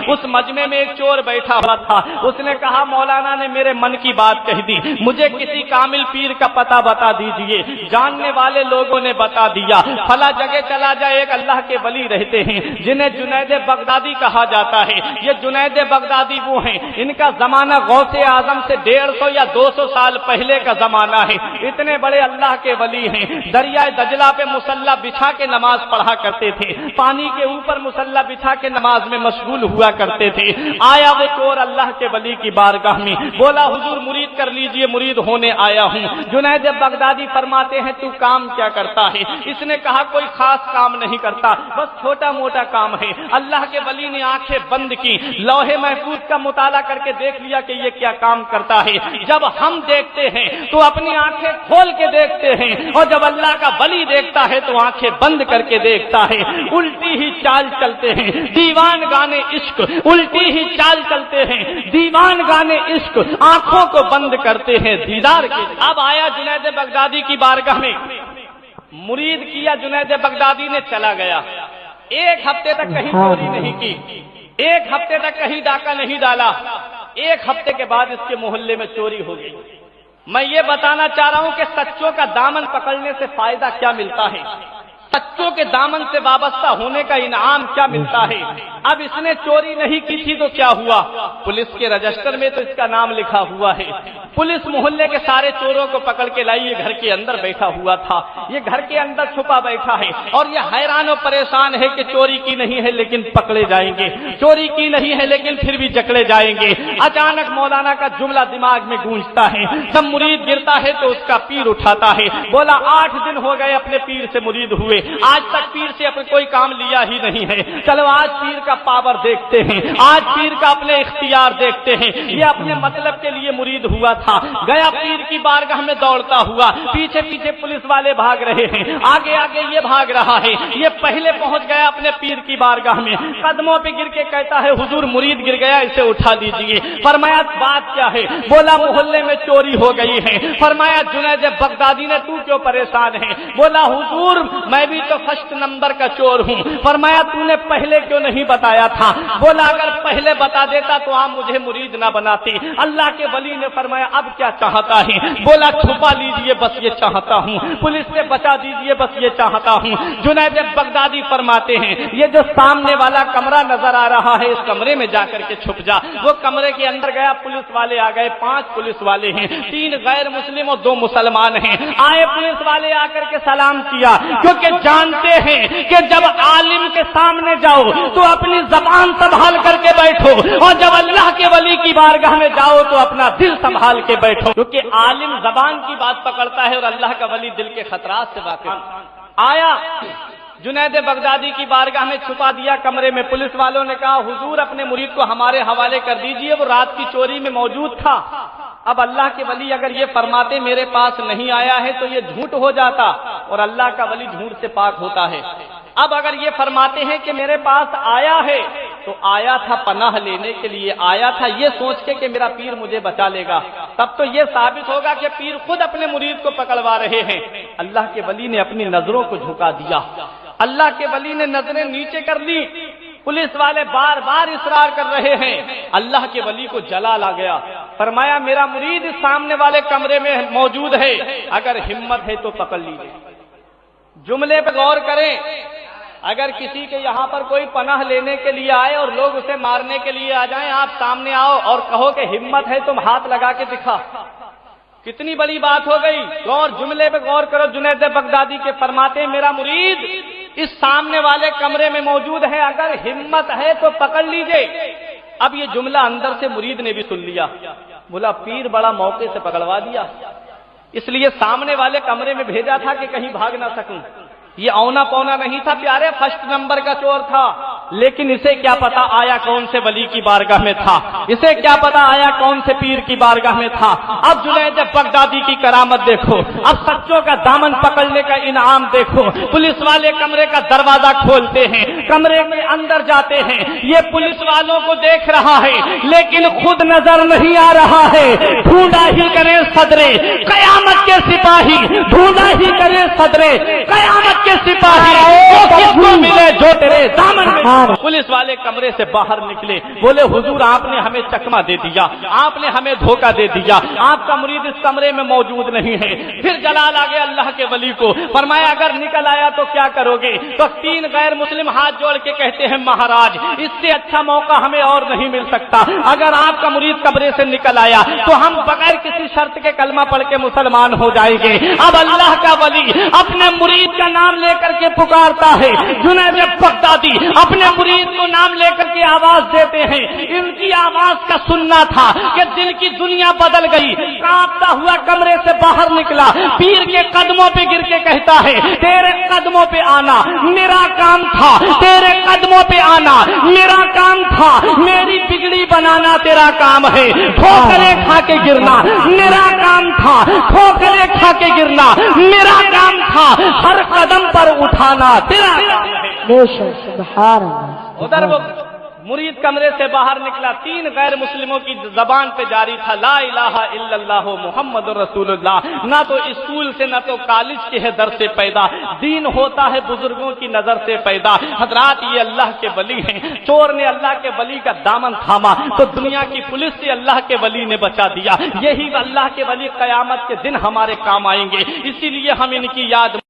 उस मजमे में एक चोर बैठा हुआ था। उसने कहा मौलाना ने मेरे मन की बात कह दी, मुझे किसी कामिल पीर का पता बता दीजिए। जानने वाले लोगों ने बता दिया, फला जगह चला जाए, एक अल्लाह के वली रहते हैं जिन्हें जुनैद बगदादी कहा जाता है। ये जुनैद बगदादी वो हैं, इनका जमाना गौसे आजम से 150 या 200 साल पहले का जमाना है। इतने बड़े अल्लाह के वली हैं। दरिया दजला पे मुसल्ला बिछा के नमाज पढ़ा करते थे, पानी के ऊपर मुसल्ला बिछा के नमाज में मशगूल हुआ करते थे। आया वो चोर अल्लाह के वली की बारगाह में, बोला हुजूर मुरीद कर लीजिए, मुरीद होने आया हूँ। जुनैद बगदादी फरमाते हैं तू काम क्या करता है? इसने कहा कोई खास काम नहीं करता, बस छोटा मोटा काम है। अल्लाह के वली ने आंखें बंद की, लौहे महफूज का मुताला करके देख लिया कि ये क्या काम करता है। जब हम देखते हैं तो अपनी आंखें खोल के देखते हैं, और जब अल्लाह का वली देखता है तो आंखें बंद करके देखता है। उल्टी ही चाल चलते हैं दीवान गाने इश्क, उल्टी ही चाल चलते हैं दीवान गाने इश्क, आंखों को बंद करते हैं दीदार के। अब आया जुनैद बगदादी की बारगाह में, मुरीद किया जुनैद बगदादी ने, चला गया। एक हफ्ते तक कहीं चोरी नहीं की, एक हफ्ते तक कहीं डाका नहीं डाला। एक हफ्ते के बाद इसके मोहल्ले में चोरी हो गई। मैं ये बताना चाह रहा हूं कि सच्चों का दामन पकड़ने से फायदा क्या मिलता है, सच्चों के दामन से वाबस्ता होने का इनाम क्या मिलता है। अब इसने चोरी नहीं की थी तो क्या हुआ, पुलिस के रजिस्टर में तो इसका नाम लिखा हुआ है। पुलिस मोहल्ले के सारे चोरों को पकड़ के लाई, ये घर के अंदर बैठा हुआ था, ये घर के अंदर छुपा बैठा है, और ये हैरान और परेशान है कि चोरी की नहीं है लेकिन पकड़े जाएंगे, चोरी की नहीं है लेकिन फिर भी जकड़े जाएंगे। अचानक मौलाना का जुमला दिमाग में गूंजता है, जब मुरीद गिरता है तो उसका पीर उठाता है। बोला 8 दिन हो गए अपने पीर से मुरीद हुए, आज तक पीर से अपने कोई काम लिया ही नहीं है। चलो आज पीर का पावर देखते हैं, आज पीर का अपने इख्तियार देखते हैं। ये अपने मतलब के लिए मुरीद हुआ था, गया पीर की बारगाह में दौड़ता हुआ, पीछे पीछे पुलिस वाले भाग रहे हैं, आगे आगे ये भाग रहा है। ये पहले पहुंच गया अपने पीर की बारगाह में, कदमों पे गिर के कहता है हुजूर मुरीद गिर गया, इसे उठा लीजिए। फरमाया बात क्या है? बोला मोहल्ले में चोरी हो गई है। फरमाया जुनैद बगदादी ने तू क्यों परेशान है? बोला हुजूर मैं भी तो फर्स्ट नंबर का चोर हूँ। फरमाया तूने पहले क्यों नहीं बताया था? बोला अगर पहले बता देता तो आप मुझे मुरीद ना बनाते। अल्लाह के वली ने फरमाया अब क्या चाहता है? बोला छुपा लीजिए बस ये चाहता हूँ, पुलिस से बचा दीजिए बस ये चाहता हूँ। जुनैद बगदादी फरमाते हैं ये जो सामने वाला कमरा नजर आ रहा है, इस कमरे में जाकर के छुप जा। वो कमरे के अंदर गया, पुलिस वाले आ गए, 5 पुलिस वाले हैं, 3 गैर मुस्लिम और 2 मुसलमान हैं। आए पुलिस वाले आकर के सलाम किया, क्योंकि जानते हैं कि जब आलिम के सामने जाओ तो अपनी जबान संभाल करके बैठो, और जब अल्लाह के वली की बारगाह में जाओ तो अपना दिल संभाल के बैठो, क्योंकि आलिम जबान की बात पकड़ता है और अल्लाह का वली दिल के खतरात से वाकिफ। आया जुनैद बगदादी की बारगाह में छुपा दिया कमरे में। पुलिस वालों ने कहा हुजूर अपने मुरीद को हमारे हवाले कर दीजिए, वो रात की चोरी में मौजूद था। अब अल्लाह के वली अगर ये फरमाते मेरे पास नहीं आया है तो ये झूठ हो जाता, और अल्लाह का वली झूठ से पाक होता है। अब अगर ये फरमाते हैं कि मेरे पास आया है तो आया था पनाह लेने के लिए, आया था ये सोच के कि मेरा पीर मुझे बचा लेगा, तब तो ये साबित होगा कि पीर खुद अपने मुरीद को पकड़वा रहे हैं। अल्लाह के वली ने अपनी नजरों को झुका दिया, अल्लाह के वली ने नजरें नीचे कर ली। पुलिस वाले बार बार इसरार कर रहे हैं, अल्लाह के वली को जलाल आ गया। फरमाया मेरा मुरीद सामने वाले कमरे में मौजूद है, अगर हिम्मत है तो पकड़ लीजिए। जुमले पर गौर करें, अगर किसी के यहाँ पर कोई पनाह लेने के लिए आए और लोग उसे मारने के लिए आ जाएं, आप सामने आओ और कहो कि हिम्मत है तुम हाथ लगा के दिखा, कितनी बड़ी बात हो गई। गौर जुमले पे गौर करो, जुनैद बगदादी के फरमाते मेरा मुरीद इस सामने वाले कमरे में मौजूद है, अगर हिम्मत है तो पकड़ लीजिए। अब ये जुमला अंदर से मुरीद ने भी सुन लिया, बोला पीर बड़ा मौके से पकड़वा दिया, इसलिए सामने वाले कमरे में भेजा था कि कहीं भाग ना सकूं। ये औना पौना नहीं था प्यारे, फर्स्ट नंबर का चोर था, लेकिन इसे क्या पता आया कौन से वली की बारगाह में था, इसे क्या पता आया कौन से पीर की बारगाह में था। अब जुनैद बगदादी की करामत देखो, अब सच्चों का दामन पकड़ने का इनाम देखो। पुलिस वाले कमरे का दरवाजा खोलते हैं, कमरे के अंदर जाते हैं, ये पुलिस वालों को देख रहा है लेकिन खुद नजर नहीं आ रहा है। ढूंढा ही करे सदरे कयामत के सिपाही, ढूंढा ही करे सदरे कयामत के सिपाही, किसको मिले जो तेरे दामन में سبحان पुलिस वाले कमरे से बाहर निकले, बोले हुजूर आपने हमें चकमा दे दिया, आपने हमें धोखा दे दिया, आपका मुरीद इस कमरे में मौजूद नहीं है। फिर जलाल आ गया अल्लाह के वली को, फरमाया अगर निकल आया तो क्या करोगे? तो 3 गैर मुस्लिम हाथ जोड़ के कहते हैं महाराज इससे अच्छा मौका हमें और नहीं मिल सकता, अगर आपका मुरीद कमरे से निकल आया तो हम बगैर किसी शर्त के कलमा पढ़ के मुसलमान हो जाएंगे। अब अल्लाह का वली अपने मुरीद का नाम लेकर के पुकारता है, जुनैद बगदादी अपने मुरीद को नाम लेकर के आवाज देते हैं। इनकी आवाज का सुनना था कि दिल की दुनिया बदल गई, कांपता हुआ कमरे से बाहर निकला, पीर के कदमों पे गिर के कहता है तेरे कदमों पे आना मेरा काम था, तेरे कदमों पे आना मेरा काम था, मेरी बिगड़ी बनाना तेरा काम है, ठोकरे खा के गिरना मेरा काम था, ठोकरे खा के गिरना मेरा काम था, हर कदम पर उठाना तेरा काम है। बेशक सुभान अल्लाह। उधर वो मुरीद कमरे से बाहर निकला, 3 गैर मुस्लिमों की जबान पे जारी था ला इलाहा इल्लल्लाह मुहम्मदुर रसूलुल्लाह। ना तो स्कूल से ना तो कॉलेज के है दर से पैदा, दीन होता है बुजुर्गों की नजर से पैदा। हजरात ये अल्लाह के वली हैं, चोर ने अल्लाह के वली का दामन थामा तो दुनिया की पुलिस से अल्लाह के वली ने बचा दिया। यही अल्लाह के वली कयामत के दिन हमारे काम आएंगे, इसीलिए हम इनकी याद